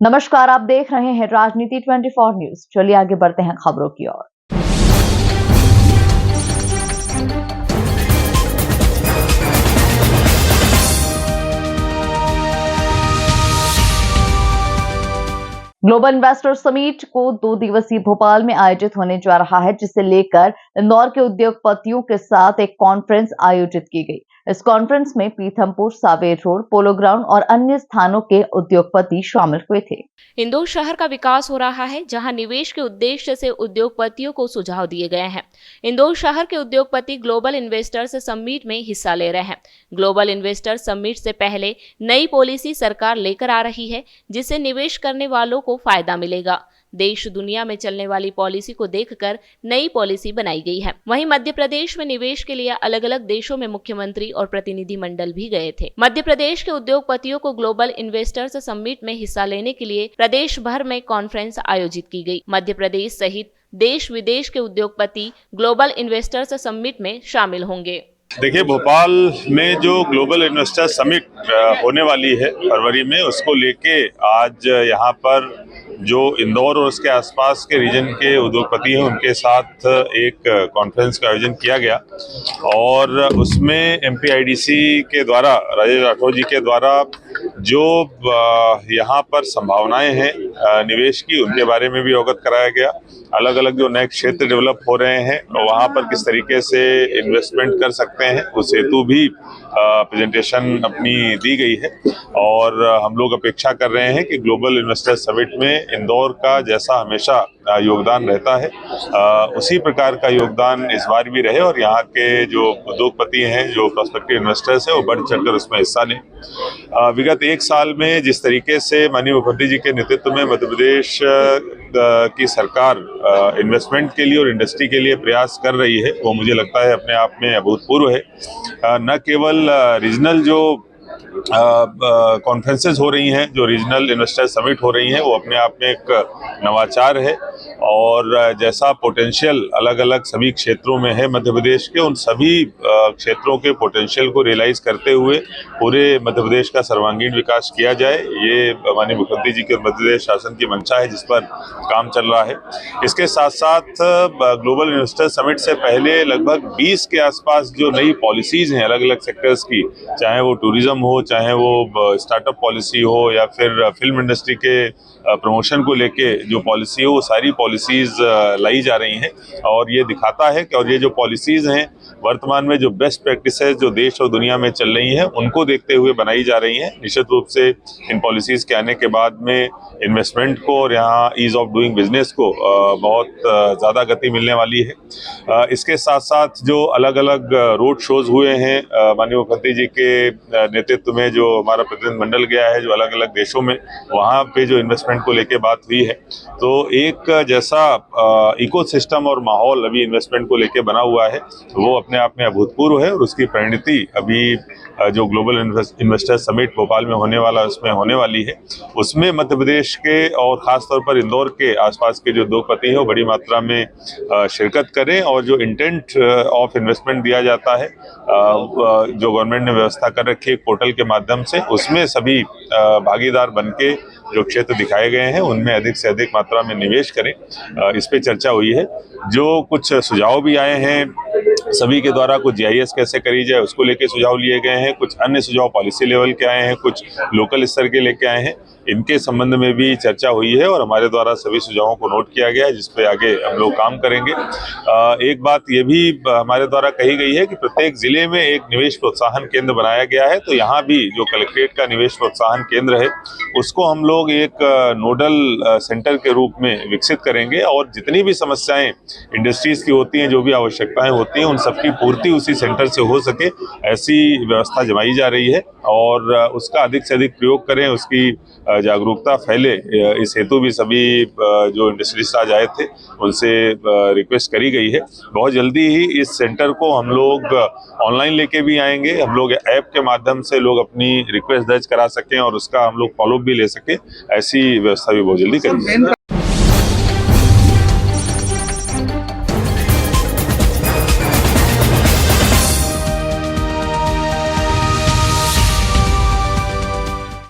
नमस्कार, आप देख रहे हैं राजनीति 24 न्यूज। चलिए आगे बढ़ते हैं खबरों की ओर। ग्लोबल इन्वेस्टर समिट को 2 दिवसीय भोपाल में आयोजित होने जा रहा है, जिसे लेकर इंदौर के उद्योगपतियों के साथ एक कॉन्फ्रेंस आयोजित की गई। इस कॉन्फ्रेंस में Pithampur, Sanwer road, polo ground और अन्य स्थानों के उद्योगपति शामिल हुए थे। इंदौर शहर का विकास हो रहा है, जहां निवेश के उद्देश्य से उद्योगपतियों को सुझाव दिए गए हैं। इंदौर शहर के उद्योगपति ग्लोबल इन्वेस्टर्स समिट में हिस्सा ले रहे हैं। ग्लोबल इन्वेस्टर समिट से पहले नई पॉलिसी सरकार लेकर आ रही है, जिससे निवेश करने वालों को फायदा मिलेगा। देश दुनिया में चलने वाली पॉलिसी को देखकर नई पॉलिसी बनाई गई है। वहीं मध्य प्रदेश में निवेश के लिए अलग अलग देशों में मुख्यमंत्री और प्रतिनिधि मंडल भी गए थे। मध्य प्रदेश के उद्योगपतियों को ग्लोबल इन्वेस्टर्स समिट में हिस्सा लेने के लिए प्रदेश भर में कॉन्फ्रेंस आयोजित की गई। मध्य प्रदेश सहित देश विदेश के उद्योगपति ग्लोबल इन्वेस्टर्स समिट में शामिल होंगे। देखिए, भोपाल में जो ग्लोबल इन्वेस्टर समिट होने वाली है फरवरी में, उसको लेके आज यहाँ पर जो इंदौर और उसके आसपास के रीजन के उद्योगपति हैं उनके साथ एक कॉन्फ्रेंस का आयोजन किया गया और उसमें MPIDC के द्वारा, राजेश राठौर जी के द्वारा जो यहाँ पर संभावनाएं हैं निवेश की, उनके बारे में भी अवगत कराया गया। अलग अलग जो नए क्षेत्र डेवलप हो रहे हैं वहाँ पर किस तरीके से इन्वेस्टमेंट कर सकते हैं, उस हेतु भी प्रेजेंटेशन अपनी दी गई है। और हम लोग अपेक्षा कर रहे हैं कि ग्लोबल इन्वेस्टर समिट में इंदौर का जैसा हमेशा योगदान रहता है उसी प्रकार का योगदान इस बार भी रहे और यहाँ के जो उद्योगपति हैं, जो प्रोस्पेक्टिव इन्वेस्टर्स हैं, वो बढ़ चढ़कर उसमें हिस्सा लें। विगत 1 साल में जिस तरीके से माननीय मुख्यमंत्री जी के नेतृत्व में मध्य प्रदेश की सरकार इन्वेस्टमेंट के लिए और इंडस्ट्री के लिए प्रयास कर रही है, वो मुझे लगता है अपने आप में अभूतपूर्व है। न केवल रीजनल जो कॉन्फ्रेंसेस हो रही हैं, जो रीजनल इन्वेस्टर समिट हो रही हैं, वो अपने आप में एक नवाचार है और जैसा पोटेंशियल अलग अलग सभी क्षेत्रों में है मध्य प्रदेश के, उन सभी क्षेत्रों के पोटेंशियल को रियलाइज करते हुए पूरे मध्य प्रदेश का सर्वांगीण विकास किया जाए, ये माननीय मुख्यमंत्री जी के मध्य प्रदेश शासन की मंशा है, जिस पर काम चल रहा है। इसके साथ साथ ग्लोबल इन्वेस्टर समिट से पहले लगभग 20 के आसपास जो नई पॉलिसीज हैं अलग अलग सेक्टर्स की, चाहे वो टूरिज्म हो, चाहे वो स्टार्टअप पॉलिसी हो या फिर फिल्म इंडस्ट्री के प्रमोशन को लेके जो पॉलिसी हो, वो सारी पॉलिसीज लाई जा रही हैं और ये दिखाता है कि और ये जो पॉलिसीज हैं वर्तमान में जो बेस्ट प्रैक्टिसेस जो देश और दुनिया में चल रही हैं उनको देखते हुए बनाई जा रही हैं। निश्चित रूप से इन पॉलिसीज के आने के बाद में इन्वेस्टमेंट को और यहाँ ईज ऑफ डूइंग बिजनेस को बहुत ज़्यादा गति मिलने वाली है। इसके साथ साथ जो अलग अलग रोड शोज हुए हैं माननीय मुख्यमंत्री जी के नेतृत्व में, जो हमारा प्रतिनिधि मंडल गया है जो अलग अलग देशों में, वहाँ पे जो इन्वेस्टमेंट को लेके बात हुई है, तो एक जैसा इकोसिस्टम और माहौल अभी इन्वेस्टमेंट को लेके बना हुआ है वो अपने आप में अभूतपूर्व है और उसकी परिणति अभी जो ग्लोबल इन्वेस्टर समिट भोपाल में होने वाला, उसमें होने वाली है, उसमें मध्य प्रदेश के और खासतौर पर इंदौर के आसपास के जो उद्योगपति हैं वो बड़ी मात्रा में शिरकत करें और जो इंटेंट ऑफ इन्वेस्टमेंट दिया जाता है जो गवर्नमेंट ने व्यवस्था कर रखी है पोर्टल के माध्यम से, उसमें सभी भागीदार बनके जो क्षेत्र दिखाए गए हैं उनमें अधिक से अधिक मात्रा में निवेश करें। इस पे चर्चा हुई है। जो कुछ सुझाव भी आए हैं सभी के द्वारा, कुछ GIS कैसे करी जाए उसको लेके सुझाव लिए गए हैं, कुछ अन्य सुझाव पॉलिसी लेवल के आए हैं, कुछ लोकल स्तर के लेके आए हैं, इनके संबंध में भी चर्चा हुई है और हमारे द्वारा सभी सुझावों को नोट किया गया है, जिस पे आगे हम लोग काम करेंगे। एक बात ये भी हमारे द्वारा कही गई है कि प्रत्येक जिले में एक निवेश प्रोत्साहन केंद्र बनाया गया है, तो यहाँ भी जो कलेक्ट्रेट का निवेश प्रोत्साहन केंद्र है उसको हम लोग एक नोडल सेंटर के रूप में विकसित करेंगे और जितनी भी समस्याएं इंडस्ट्रीज की होती हैं, जो भी आवश्यकताएं होती हैं, उन सबकी पूर्ति उसी सेंटर से हो सके, ऐसी व्यवस्था जमाई जा रही है और उसका अधिक से अधिक प्रयोग करें, उसकी जागरूकता फैले, इस हेतु भी सभी जो इंडस्ट्रियलिस्ट आज आए थे उनसे रिक्वेस्ट करी गई है। बहुत जल्दी ही इस सेंटर को हम लोग ऑनलाइन लेके भी आएंगे, हम लोग ऐप के माध्यम से लोग अपनी रिक्वेस्ट दर्ज करा सकें और उसका हम लोग फॉलोअप भी ले सकें, ऐसी व्यवस्था भी बहुत जल्दी करेंगे।